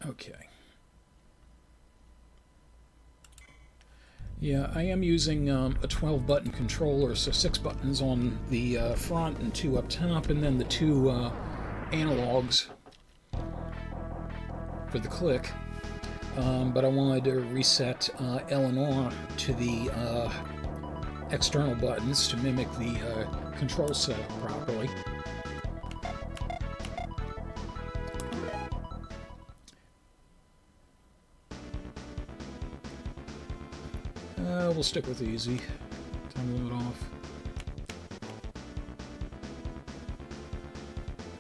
Okay. Yeah, I am using a 12-button controller, so 6 buttons on the front and 2 up top, and then the 2 analogs for the click. But I wanted to reset L and R to the external buttons to mimic the control setup properly. We'll stick with easy. Time limit off.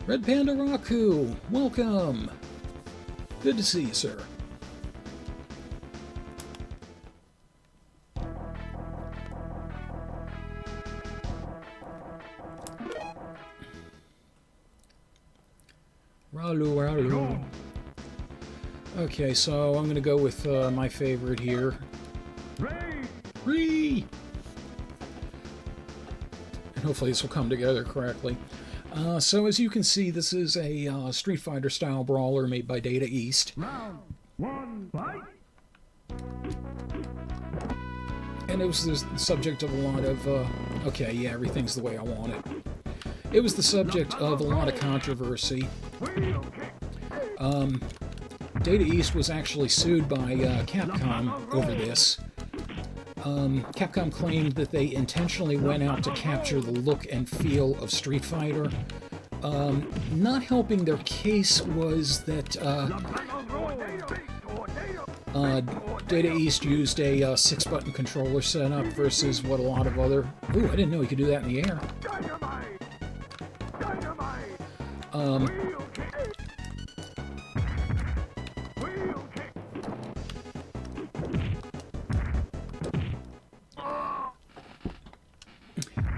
Red Panda Raku, welcome! Good to see you, sir. Ralu. Okay, so I'm going to go with my favorite here. Ree! And hopefully this will come together correctly. So as you can see, this is a Street Fighter style brawler made by Data East. Round 1, fight! And it was the subject of a lot of, okay, yeah, everything's the way I want it. It was the subject of a lot of controversy. Data East was actually sued by Capcom over this. Capcom claimed that they intentionally went out to capture the look and feel of Street Fighter. Not helping their case was that Data East used a 6-button controller setup versus what a lot of other... Ooh, I didn't know you could do that in the air.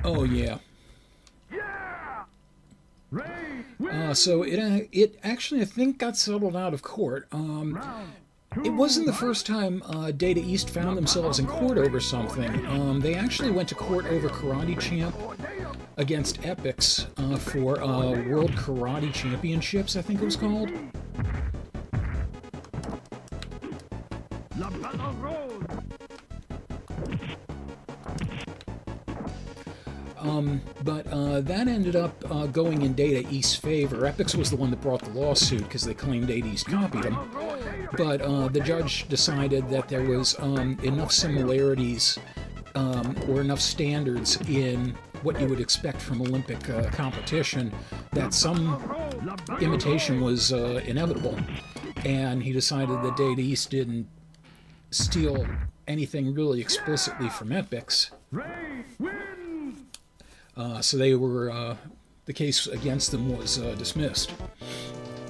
Oh, yeah. So it actually, I think, got settled out of court. It wasn't the first time Data East found themselves in court over something. They actually went to court over Karate Champ against Epix for World Karate Championships, I think it was called. But that ended up going in Data East's favor. Epix was the one that brought the lawsuit because they claimed Data East copied them. But the judge decided that there was enough similarities or enough standards in what you would expect from Olympic competition that some imitation was inevitable. And he decided that Data East didn't steal anything really explicitly from Epix. So they were, the case against them was dismissed.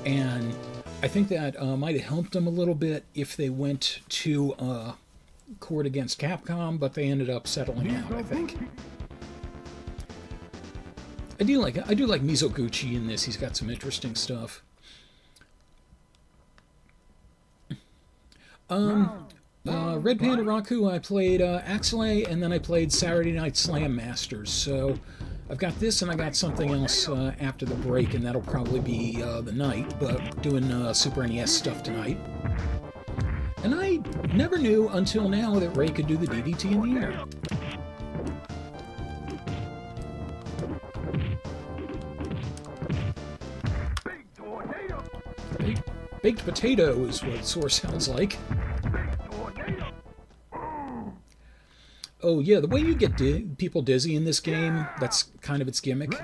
And I think that might have helped them a little bit if they went to court against Capcom, but they ended up settling out, I think. I do like Mizoguchi in this. He's got some interesting stuff. Red Panda Raku, I played Axelay, and then I played Saturday Night Slam Masters. So I've got this, and I got something else after the break, and that'll probably be the night, but doing Super NES stuff tonight. And I never knew until now that Ray could do the DDT in the air. Baked potato is what it sort of sounds like. Oh yeah, the way you get people dizzy in this game, that's kind of its gimmick.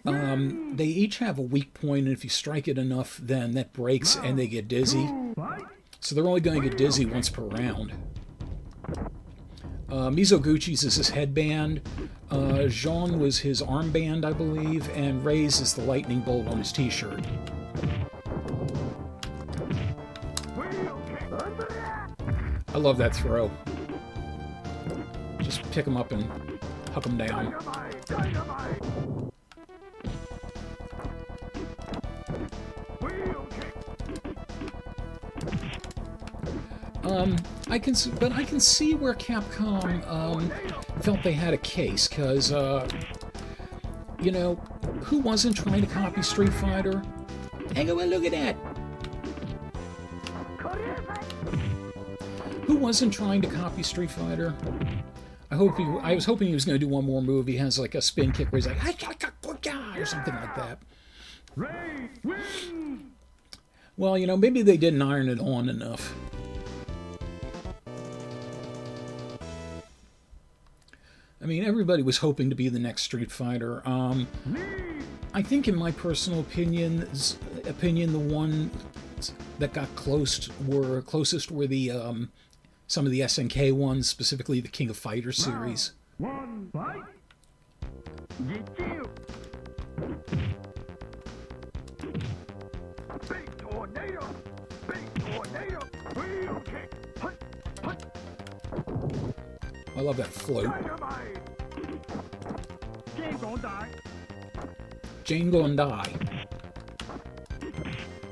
They each have a weak point, and if you strike it enough, then that breaks and they get dizzy. So they're only going to get dizzy once per round. Mizoguchi's is his headband, Jean was his armband, I believe, and Ray's is the lightning bolt on his t-shirt. I love that throw. Just pick them up and huck them down. I can see where Capcom felt they had a case, because you know, who wasn't trying to copy Street Fighter? Hey, go and look at that. Who wasn't trying to copy Street Fighter? I was hoping he was going to do one more move. He has like a spin kick where he's like, or something like that. Ray wins. Well, you know, maybe they didn't iron it on enough. I mean, everybody was hoping to be the next Street Fighter. I think, in my personal opinion, the one that got closest were the some of the SNK ones, specifically the King of Fighters series. One fight. Get you. Big tornado. Big tornado. Wheel kick. Hut, hut. I love that float. Dynamite. Jane gonna die. Jane gonna die.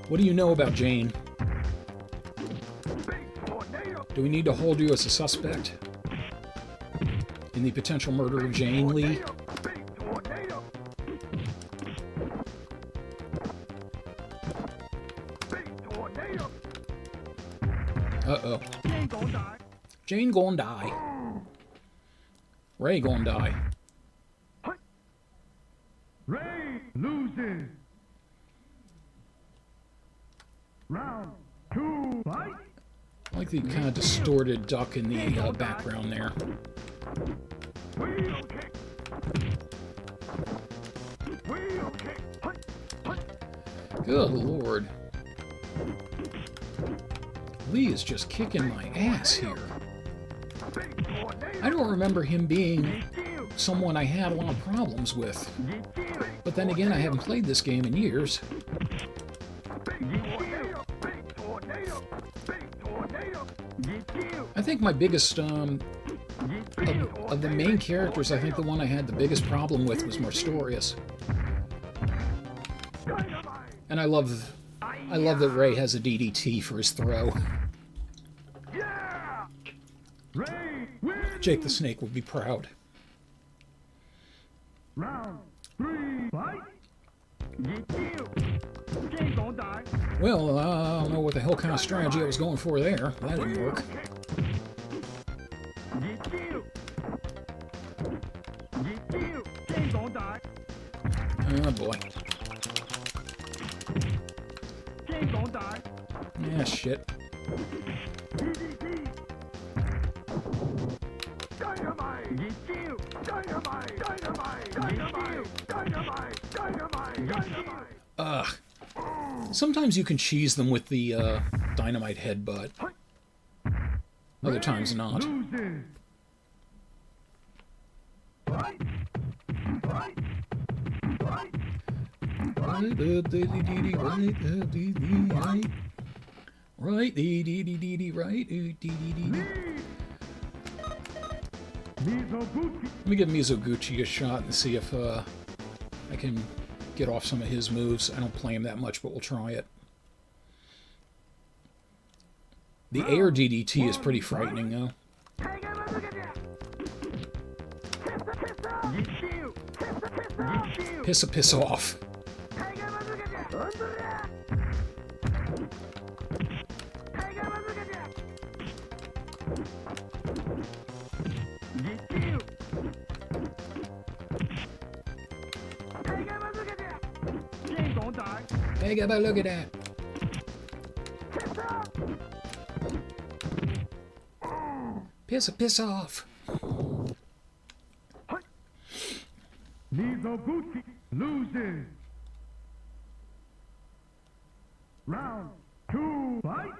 What do you know about Jane? Big tornado. Do we need to hold you as a suspect in the potential murder of Jane Lee? Big tornado. Big tornado. Uh-oh. Jane gonna die. Jane gonna die. Ray gonna die. Ray loses. Round 2, fight. I like the kind of distorted duck in the background there. Wheel kick. Wheel kick. Hut, hut. Good lord. Lee is just kicking my ass here. Big tornado. I don't remember him being someone I had a lot of problems with. But then again, I haven't played this game in years. Big tornado. Big tornado. I think my biggest, of the main characters, I think the one I had the biggest problem with was Marstorius. And I love that Ray has a DDT for his throw. Yeah. Ray wins. Jake the Snake would be proud. Round 3, fight. Jane gonna die. Well, I don't know what the hell kind of strategy I was going for there. That didn't work. Jane gonna die. Oh boy. Jane gonna die. Yeah, shit. Dynamite. Dynamite. Dynamite. Dynamite. Dynamite. Dynamite. Ugh. Sometimes you can cheese them with the dynamite headbutt. Other times not. Loses. Fight. Fight. Fight. Right, right, Mizoguchi. Let me give Mizoguchi a shot and see if I can get off some of his moves. I don't play him that much, but we'll try it. The air DDT is pretty frightening, though. Piss off. Hey, gotta look at that. Piss off. Mizoguchi loses. Round 2, fight.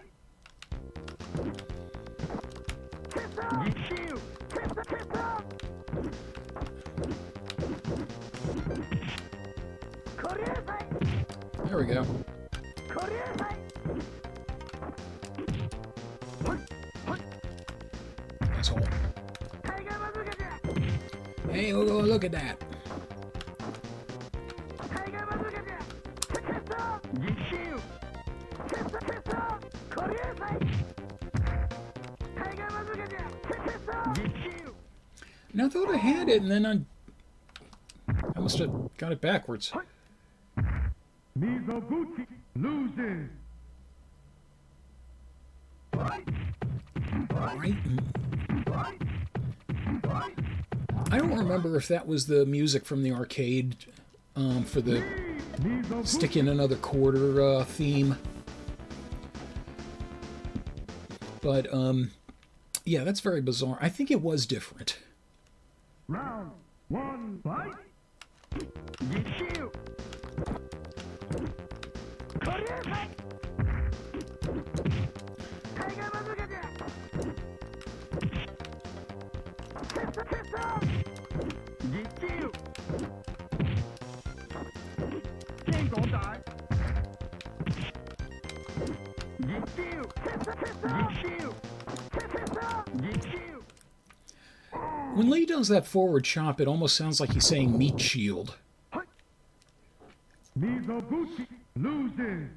There we go. Asshole. Hey, look at that. And I thought I had it, and then I must have got it backwards. Mizoguchi loses. Right? I don't remember if that was the music from the arcade for the stick in another quarter theme. But, yeah, that's very bizarre. I think it was different. Round 1, fight. When Lee does that forward chop, it almost sounds like he's saying meat shield. Mizoguchi loses.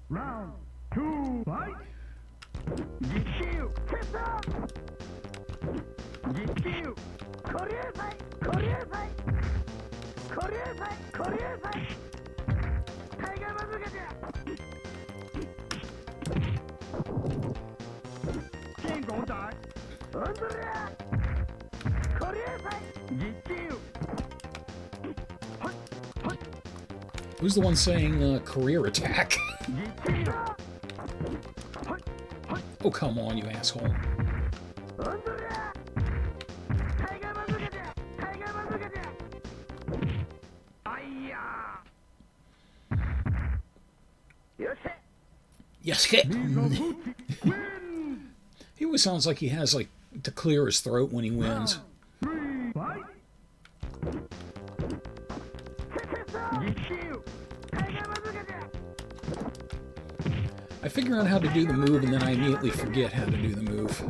Round 2, fight. Who's the one saying career attack? Oh, come on, you asshole. Yes, hit. He always sounds like he has, like, to clear his throat when he wins. I figure out how to do the move, and then I immediately forget how to do the move.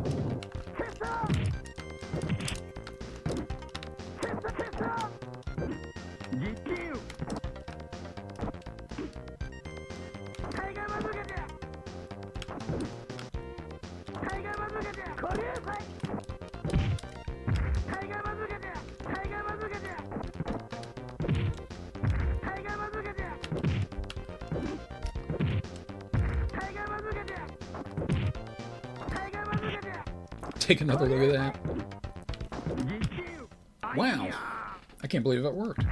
Take another look at that. Wow. I can't believe that worked.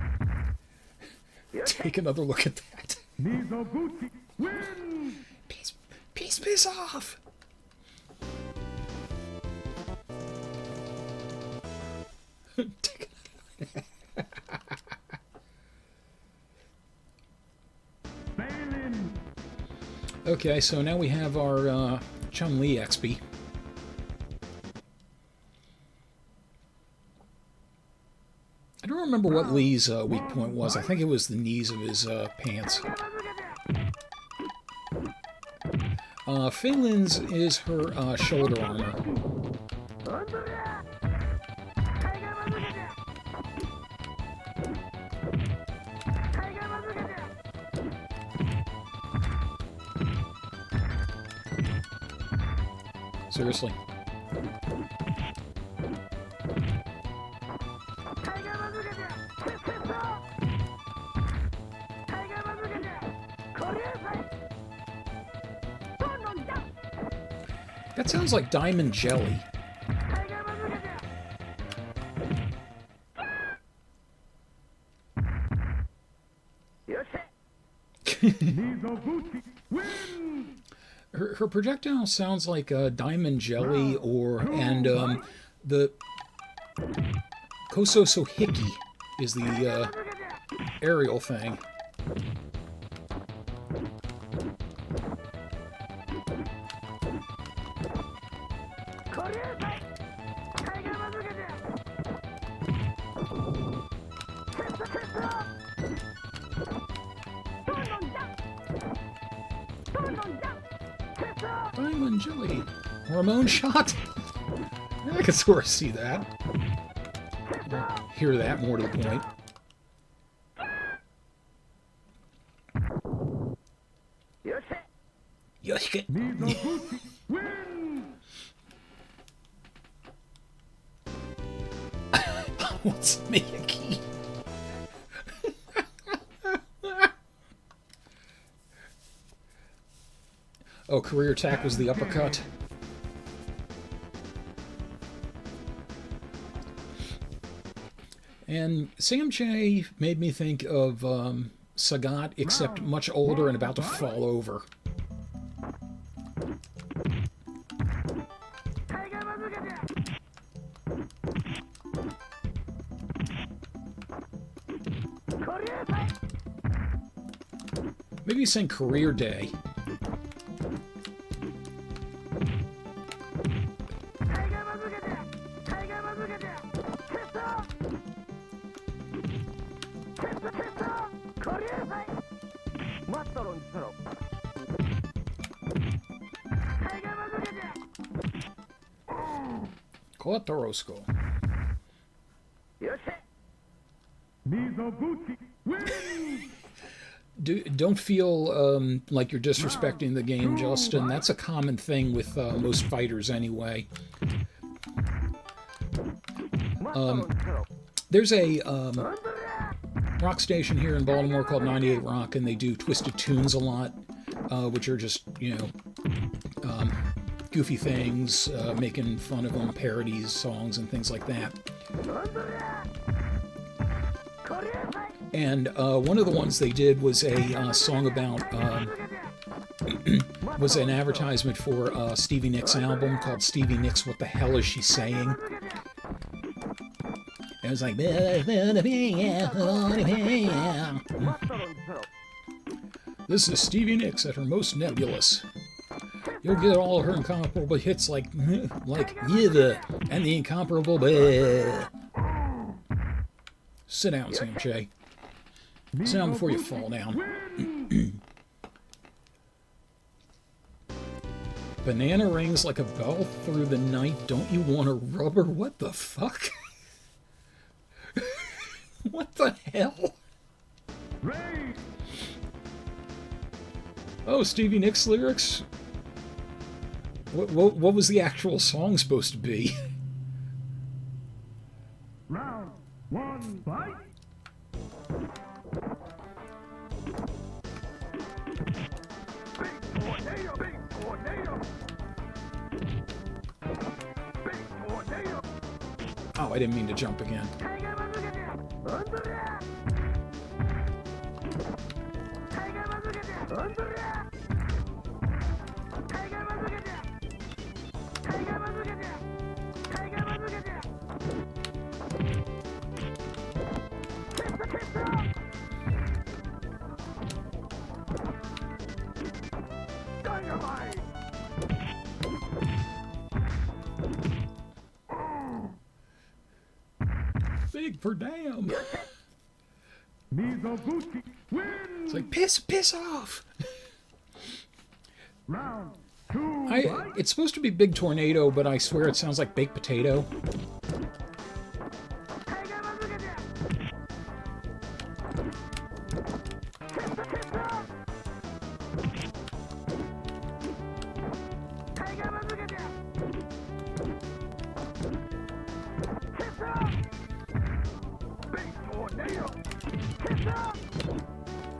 Take another look at that. Piss off! Take Okay, so now we have our Chun-Li XP. I don't remember what Lee's weak point was. I think it was the knees of his pants. Phelan's is her shoulder armor. Seriously. That sounds like diamond jelly. Her projectile sounds like diamond jelly, the Kososo Hiki is the aerial thing. Diamond jelly. Hormone shot? I can sort of see that. Hear that, more to the point. Yoshike. What's Miyaki? Oh, career attack was the uppercut. And Sam J made me think of Sagat, except much older and about to fall over. Maybe he's saying career day. Kotorosco. Don't feel like you're disrespecting the game, Justin. That's a common thing with most fighters anyway. There's a rock station here in Baltimore called 98 Rock, and they do Twisted Tunes a lot, which are just, you know, goofy things, making fun of them, parodies, songs, and things like that. And one of the ones they did was a song about, was an advertisement for Stevie Nicks' album called Stevie Nicks, What the Hell Is She Saying? And it was like, this is Stevie Nicks at her most nebulous. You'll get all her incomparable hits like Yiva and the incomparable Bleh. Sit down, Sam J. Sit down before you fall down. Banana rings like a bell through the night. Don't you want a rubber? What the fuck? What the hell? Oh, Stevie Nicks lyrics? What was the actual song supposed to be? Round one, fight. Big tornado, big tornado. Big tornado. Oh, I didn't mean to jump again. Big for damn. It's like piss off. Round two. It's supposed to be Big Tornado, but I swear it sounds like baked potato.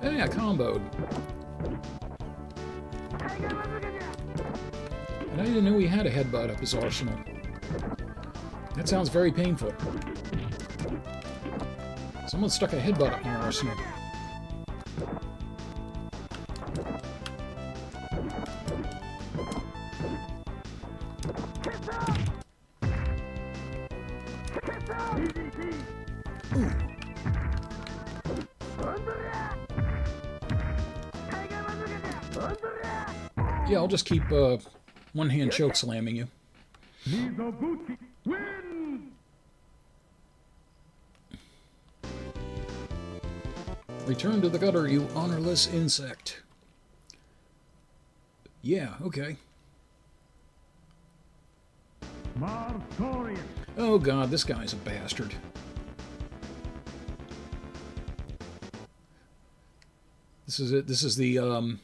Hey, I comboed. And I didn't know he had a headbutt up his arsenal. That sounds very painful. Someone stuck a headbutt up my arsenal. Ooh. Yeah, I'll just keep one-hand choke slamming you. Return to the gutter, you honorless insect. Yeah, okay. Oh god, this guy's a bastard. This is it. This is the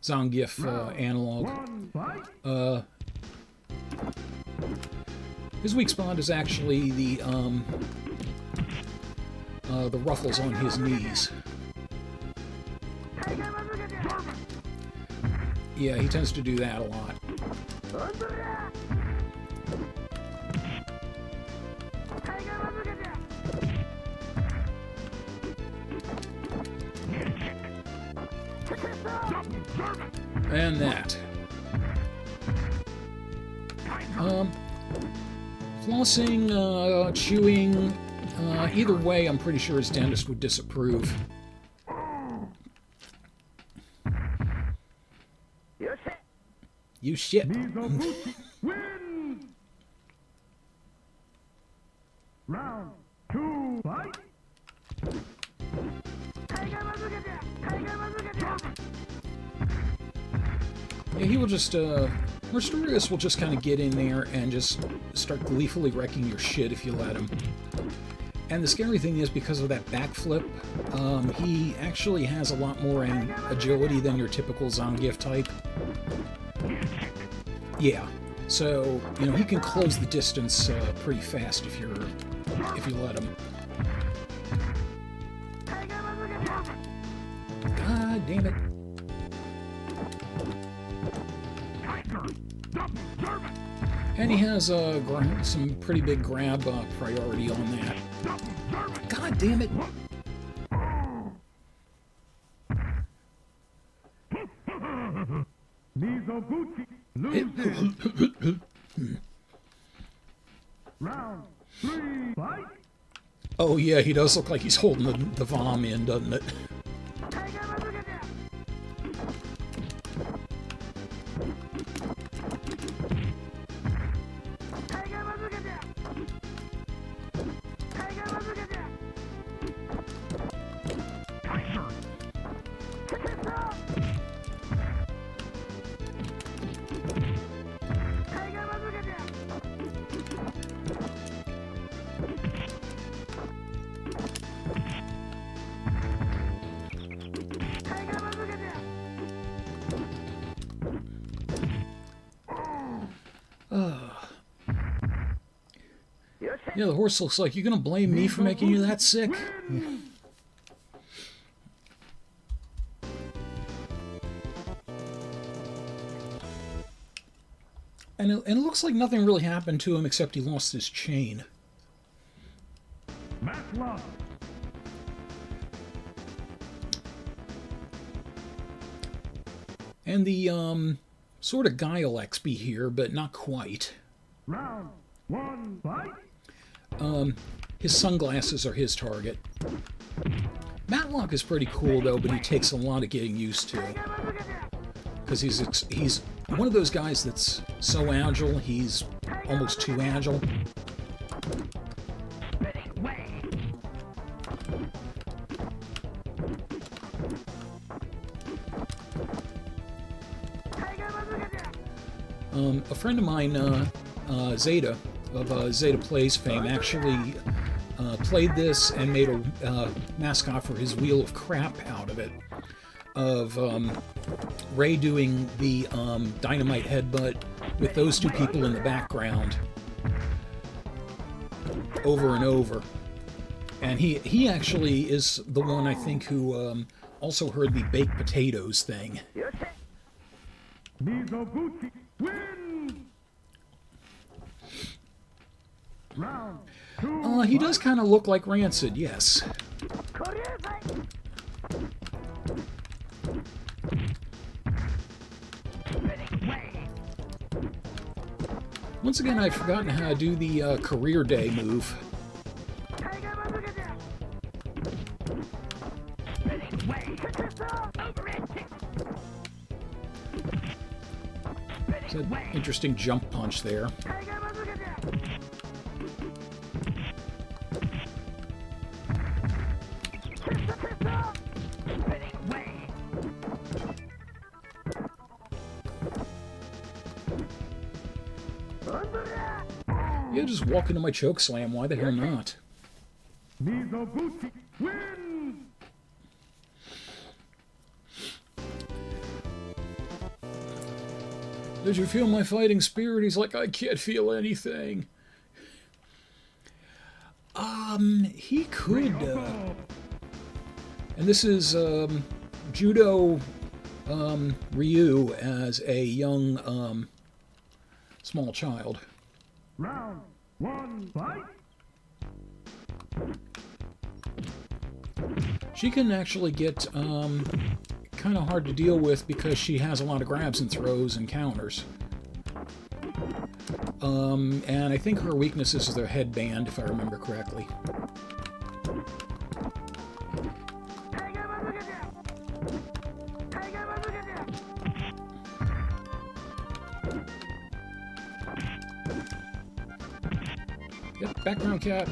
Zangief analog. His weak spot is actually the ruffles on his knees. Yeah, he tends to do that a lot. And that. Flossing, chewing, either way, I'm pretty sure his dentist would disapprove. You shit. Round 2, fight! Yeah, he will just, Mysterious will just kind of get in there and just start gleefully wrecking your shit if you let him. And the scary thing is, because of that backflip, he actually has a lot more agility than your typical Zangief type. Yeah, so, you know, he can close the distance pretty fast if you let him. God damn it. And he has some pretty big grab priority on that. God damn it! Round 3, fight! Oh yeah, he does look like he's holding the vom in, doesn't it? Yeah, the horse looks like you're gonna blame me for making you that sick. And it looks like nothing really happened to him except he lost his chain. And the sort of Guile XP here, but not quite. Round 1, fight! His sunglasses are his target. Matlock is pretty cool though, but he takes a lot of getting used to. Because he's one of those guys that's so agile, he's almost too agile. A friend of mine, Zeta, of Zeta Plays fame, actually played this and made a mascot for his Wheel of Crap out of it. Of Ray doing the dynamite headbutt with those two people in the background over and over. And he actually is the one, I think, who also heard the baked potatoes thing. Mizoguchi wins! Round 2, He does kind of look like Rancid, yes. Once again, I've forgotten how to do the career day move. It's an interesting jump punch there. Yeah, just walk into my choke slam. Why the hell not? Mizoguchi wins! Did you feel my fighting spirit? He's like, I can't feel anything. He could, and this is, judo, Ryu as a young, small child. Round one, fight. She can actually get kind of hard to deal with because she has a lot of grabs and throws and counters. And I think her weakness is their headband, if I remember correctly. Yep, background cat.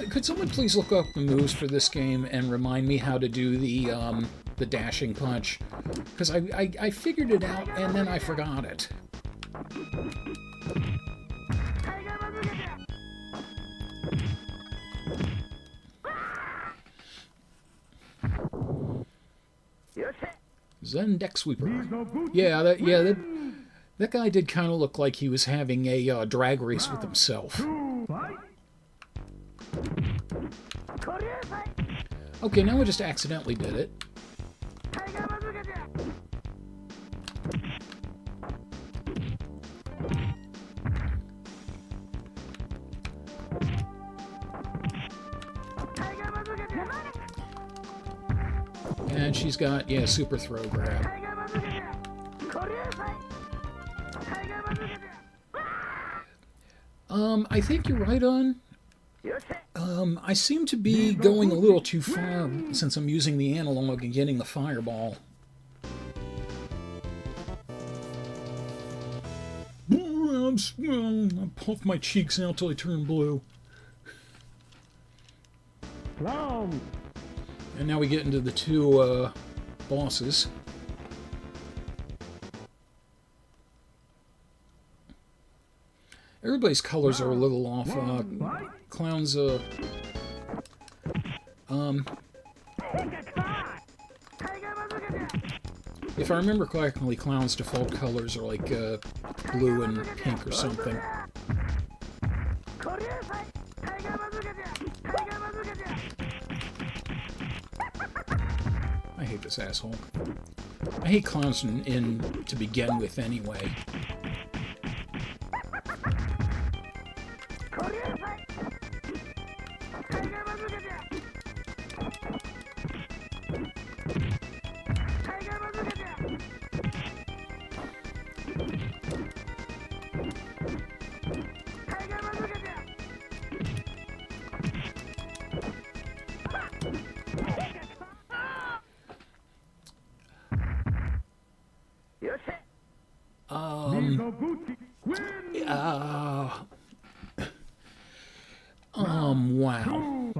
Could someone please look up the moves for this game and remind me how to do the dashing punch? Because I figured it out and then I forgot it. Zen deck sweeper. Yeah, that guy did kind of look like he was having a drag race with himself. Okay, now I just accidentally did it. And she's got, yeah, super throw grab. I think you're right on. I seem to be going a little too far since I'm using the analog and getting the fireball. I'll puff my cheeks out till they turn blue. And now we get into the two bosses. Everybody's colors are a little off. Clown's if I remember correctly, Clown's default colors are like blue and pink or something. I hate this asshole. I hate Clowns in to begin with anyway. Wow.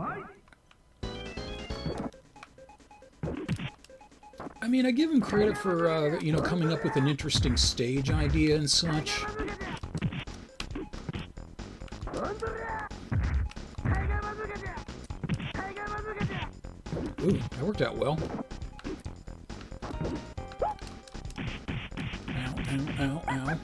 I mean, I give him credit for, you know, coming up with an interesting stage idea and such. Ooh, that worked out well. Ow, ow, ow, ow.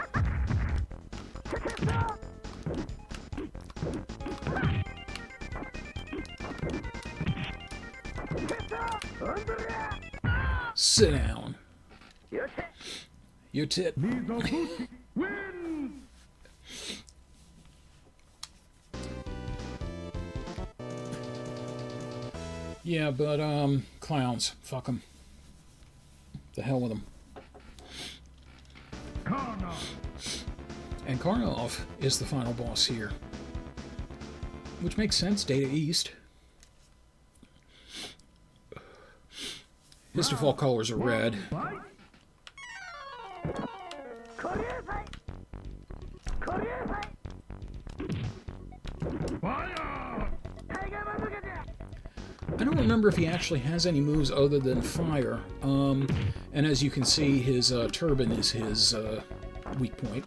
Sit down. Your tit. Yeah, but, clowns. Fuck them. The hell with them. And Karnov is the final boss here. Which makes sense, Data East. His default colors are red. I don't remember if he actually has any moves other than fire. And as you can see, his turban is his weak point.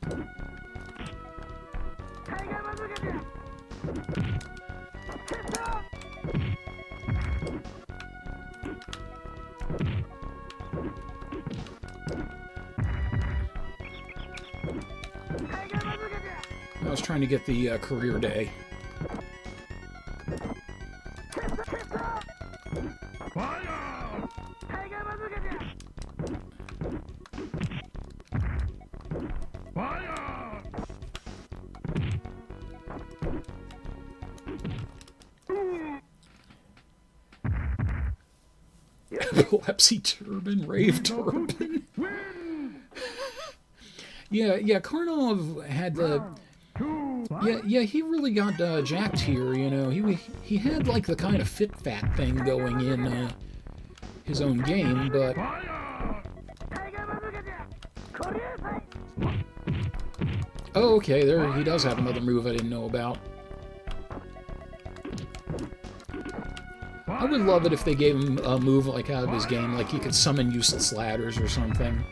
I was trying to get the career day. Fire! Fire! Epilepsy turban, rave turban. Yeah, Karnov had the... Yeah, he really got jacked here, you know. He had, like, the kind of fit-fat thing going in his own game, but... Oh, okay, there he does have another move I didn't know about. I would love it if they gave him a move like out of his game, like he could summon useless ladders or something.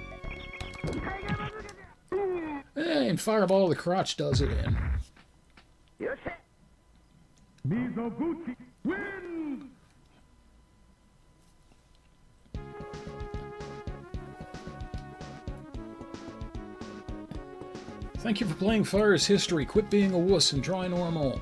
And Fireball the Crotch does it in. Mizoguchi wins! Thank you for playing Fire's History. Quit being a wuss and try normal.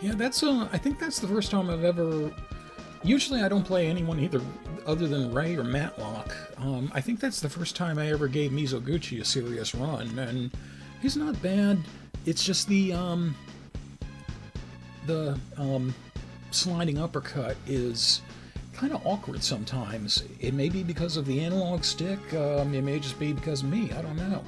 Yeah, that's I think that's the first time I've ever... Usually I don't play anyone either other than Ray or Matlock. I think that's the first time I ever gave Mizoguchi a serious run, and he's not bad. It's just the sliding uppercut is kind of awkward sometimes. It may be because of the analog stick, it may just be because of me, I don't know.